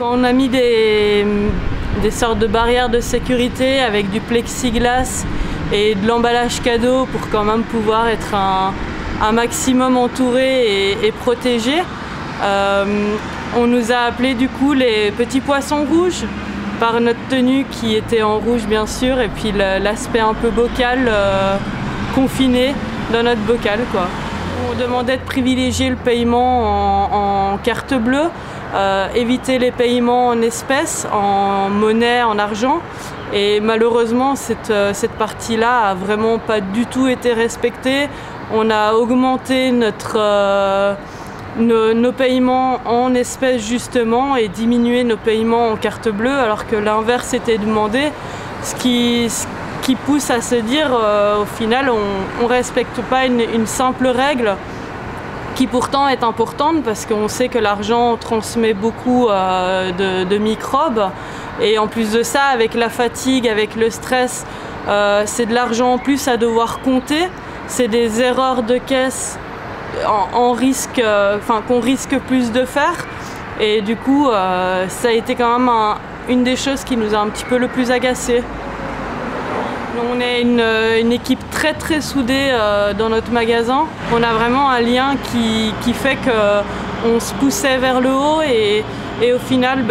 On a mis des sortes de barrières de sécurité avec du plexiglas et de l'emballage cadeau pour quand même pouvoir être un maximum entouré et protégé. On nous a appelés du coup les petits poissons rouges par notre tenue qui était en rouge bien sûr, et puis l'aspect un peu bocal confiné dans notre bocal, quoi. On demandait de privilégier le paiement en carte bleue, éviter les paiements en espèces, en monnaie, en argent. Et malheureusement, cette partie-là a vraiment pas du tout été respectée. On a augmenté nos paiements en espèces justement et diminué nos paiements en carte bleue, alors que l'inverse était demandé, ce qui pousse à se dire au final on respecte pas une simple règle qui pourtant est importante parce qu'on sait que l'argent transmet beaucoup de microbes, et en plus de ça, avec la fatigue, avec le stress, c'est de l'argent en plus à devoir compter, c'est des erreurs de caisse qu'on risque plus de faire, et du coup ça a été quand même une des choses qui nous a un petit peu le plus agacé. On est une équipe très soudée dans notre magasin. On a vraiment un lien qui fait qu'on se poussait vers le haut, et au final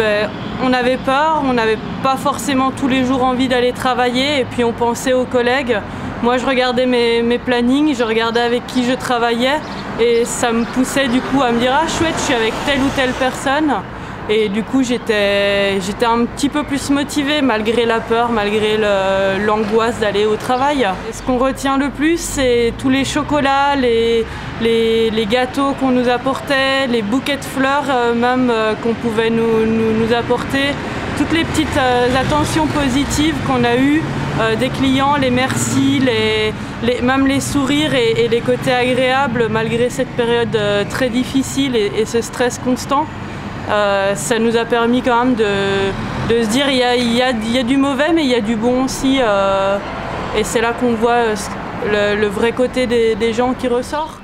on avait peur, on n'avait pas forcément tous les jours envie d'aller travailler, et puis on pensait aux collègues. Moi je regardais mes plannings, je regardais avec qui je travaillais, et ça me poussait du coup à me dire ah chouette, je suis avec telle ou telle personne. Et du coup j'étais un petit peu plus motivée malgré la peur, malgré l'angoisse d'aller au travail. Et ce qu'on retient le plus, c'est tous les chocolats, les gâteaux qu'on nous apportait, les bouquets de fleurs même qu'on pouvait nous apporter, toutes les petites attentions positives qu'on a eues des clients, les merci, même les sourires et les côtés agréables malgré cette période très difficile et ce stress constant. Ça nous a permis quand même de se dire il y a du mauvais mais il y a du bon aussi, et c'est là qu'on voit le vrai côté des gens qui ressort.